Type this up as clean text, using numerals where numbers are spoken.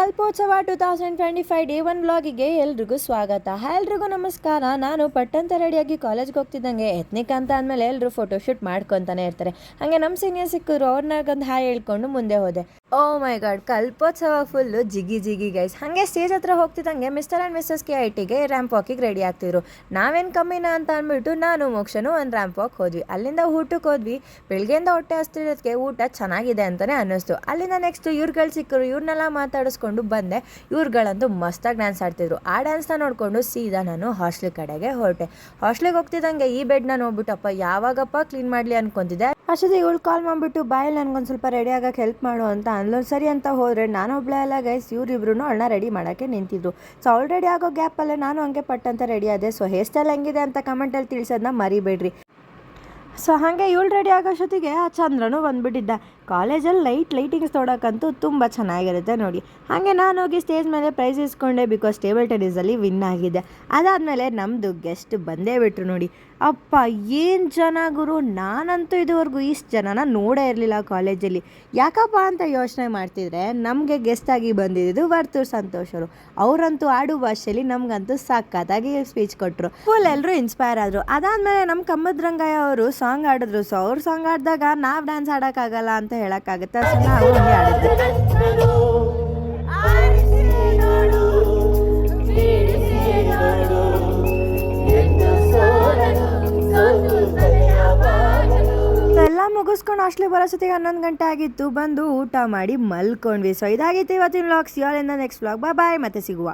ಕಲ್ಪೋತ್ಸವ 2025 day 1 ವ್ಲಾಗಿಗೆ ಎಲ್ರಿಗೂ ಸ್ವಾಗತ. ಎಲ್ರಿಗೂ ನಮಸ್ಕಾರ. ನಾನು ಪಟ್ಟಂತ ರೆಡಿಯಾಗಿ ಕಾಲೇಜ್ಗೆ ಹೋಗ್ತಿದ್ದಂಗೆ ಎತ್ನಿಕ್ ಅಂತ ಅಂದಮೇಲೆ ಎಲ್ಲರೂ ಫೋಟೋಶೂಟ್ ಮಾಡ್ಕೊತಾನೆ ಇರ್ತಾರೆ. ಹಾಗೆ ನಮ್ಮ ಸೀನಿಯರ್ ಸಿಕ್ಕರು ಅವ್ರನ್ನಾಗೊಂದು ಹಾಯ್ ಹೇಳ್ಕೊಂಡು ಮುಂದೆ ಹೋದೆ. ಓ ಮೈ ಗಾಡ್, ಕಲ್ಪೋತ್ಸವ ಫುಲ್ಲು ಜಿಗಿ ಜಿಗಿ ಗೈಸ್. ಹಾಗೆ ಸ್ಟೇಜ್ ಹತ್ರ ಹೋಗ್ತಿದ್ದಂಗೆ ಮಿಸ್ಟರ್ ಆ್ಯಂಡ್ ಮಿಸ್ಸಸ್ KITಗೆ ರ್ಯಾಂಪ್ ವಾಕಿಗೆ ರೆಡಿ ಆಗ್ತಿದ್ರು. ನಾವೇನು ಕಮ್ಮಿನ ಅಂತ ಅಂದ್ಬಿಟ್ಟು ನಾನು ಮೋಕ್ಷನು ಒಂದು ರ್ಯಾಂಪ್ ವಾಕ್ ಹೋದ್ವಿ. ಅಲ್ಲಿಂದ ಊಟಕ್ಕೆ ಹೋದ್ವಿ. ಬೆಳಗ್ಗೆಯಿಂದ ಹೊಟ್ಟೆ ಹಸ್ತಿರೋದಕ್ಕೆ ಊಟ ಚೆನ್ನಾಗಿದೆ ಅಂತಲೇ ಅನ್ನಿಸ್ತು. ಅಲ್ಲಿಂದ ನೆಕ್ಸ್ಟ್ ಇವ್ರುಗಳು ಸಿಕ್ಕರು, ಇವ್ರನ್ನೆಲ್ಲ ಮಾತಾಡಿಸ್ಕೊಂಡು ಬಂದೆ. ಇವ್ರುಗಳಂತೂ ಮಸ್ತಾಗಿ ಡ್ಯಾನ್ಸ್ ಆಡ್ತಿದ್ರು. ಆ ಡ್ಯಾನ್ಸ್ನ ನೋಡಿಕೊಂಡು ಸೀದಾ ನಾನು ಹಾಸ್ಟೆಲ್ ಕಡೆಗೆ ಹೊರಟೆ. ಹಾಸ್ಟೆಲ್ಗೆ ಹೋಗ್ತಿದ್ದಂಗೆ ಈ ಬೆಡ್ನ ನೋಡ್ಬಿಟ್ಟಪ್ಪ ಯಾವಾಗಪ್ಪ ಕ್ಲೀನ್ ಮಾಡಲಿ ಅನ್ಕೊತಿದ್ದೆ. ಅಷ್ಟೊತ್ತಿಗೆ ಇವಳು ಕಾಲ್ ಮಾಡಿಬಿಟ್ಟು ಬಾಯಲ್ಲಿ ನನಗೊಂದು ಸ್ವಲ್ಪ ರೆಡಿ ಆಗೋಕ್ಕೆ ಹೆಲ್ಪ್ ಮಾಡು ಅಂತ ಅಂದ್ಲು. ಸರಿ ಅಂತ ಹೋದರೆ ನಾನು ಒಬ್ಬಳೇ ಅಲ್ಲ ಗೈಸ್, ಇವರಿಬ್ರು ಅವಳನ್ನ ರೆಡಿ ಮಾಡೋಕ್ಕೆ ನಿಂತಿದ್ರು. ಸೊ ಅವಳು ರೆಡಿ ಆಗೋ ಗ್ಯಾಪಲ್ಲೇ ನಾನು ಹಂಗೆ ಪಟ್ಟಂತ ರೆಡಿ ಆದೆ. ಸೊ ಹೇರ್ ಸ್ಟೈಲ್ ಹೆಂಗಿದೆ ಅಂತ ಕಮೆಂಟಲ್ಲಿ ತಿಳಿಸೋದನ್ನ ಮರಿಬೇಡ್ರಿ. ಸೊ ಹಾಗೆ ಇವಳು ರೆಡಿ ಆಗೋಷ್ಟೊತ್ತಿಗೆ ಆ ಚಂದ್ರನು ಬಂದುಬಿಟ್ಟಿದ್ದ. ಕಾಲೇಜಲ್ಲಿ ಲೈಟಿಂಗ್ಸ್ ನೋಡೋಕ್ಕಂತೂ ತುಂಬ ಚೆನ್ನಾಗಿರುತ್ತೆ ನೋಡಿ. ಹಾಗೆ ನಾನು ಹೋಗಿ ಸ್ಟೇಜ್ ಮೇಲೆ ಪ್ರೈಸ್ ಇಸ್ಕೊಂಡೆ, ಬಿಕಾಸ್ ಟೇಬಲ್ ಟೆನ್ನಿಸಲ್ಲಿ ವಿನ್ ಆಗಿದ್ದೆ. ಅದಾದಮೇಲೆ ನಮ್ಮದು ಗೆಸ್ಟ್ ಬಂದೇ ಬಿಟ್ರು ನೋಡಿ. ಅಪ್ಪ ಏನು ಜನ ಗುರು, ನಾನಂತೂ ಇದುವರೆಗೂ ಇಷ್ಟು ಜನನ ನೋಡೇ ಇರಲಿಲ್ಲ ಕಾಲೇಜಲ್ಲಿ. ಯಾಕಪ್ಪ ಅಂತ ಯೋಚನೆ ಮಾಡ್ತಿದ್ರೆ ನಮಗೆ ಗೆಸ್ಟಾಗಿ ಬಂದಿದ್ದು ವರ್ತೂರ್ ಸಂತೋಷ್ ಅವರು. ಅವರಂತೂ ಆಡು ಭಾಷೆಯಲ್ಲಿ ನಮಗಂತೂ ಸಖತ್ತಾಗಿ ಸ್ಪೀಚ್ ಕೊಟ್ಟರು. ಫುಲ್ ಎಲ್ಲರೂ ಇನ್ಸ್ಪೈರ್ ಆದರು. ಅದಾದಮೇಲೆ ನಮ್ಮ ಕಮ್ಮದ್ರಂಗಯ್ಯ ಅವರು ಸಾಂಗ್ ಆಡಿದ್ರು. ಸೊ ಅವ್ರು ಸಾಂಗ್ ಆಡಿದಾಗ ನಾವು ಡ್ಯಾನ್ಸ್ ಆಡೋಕ್ಕಾಗಲ್ಲ ಅಂತ ಹೇಳೋಕ್ಕಾಗುತ್ತೆ. ಸೊ ನಾವು ಹಂಗೆ ಆಡಿದ್ವಿ. ಎಲ್ಲ ಮುಗಿಸ್ಕೊಂಡು ಹಾಸ್ಟೆಲಿಗೆ ಬರೋಸತಿಗೆ 11 ಗಂಟೆ ಆಗಿತ್ತು. ಬಂದು ಊಟ ಮಾಡಿ ಮಲ್ಕೊಂಡ್ವಿ. ಸೊ ಇದಾಗಿತ್ತು ಇವತ್ತಿನ ವ್ಲಾಗ್ಸ್. ಯಾಲಿಂದ ನೆಕ್ಸ್ಟ್ ವ್ಲಾಗ್. ಬಾಯ್, ಮತ್ತೆ ಸಿಗುವ.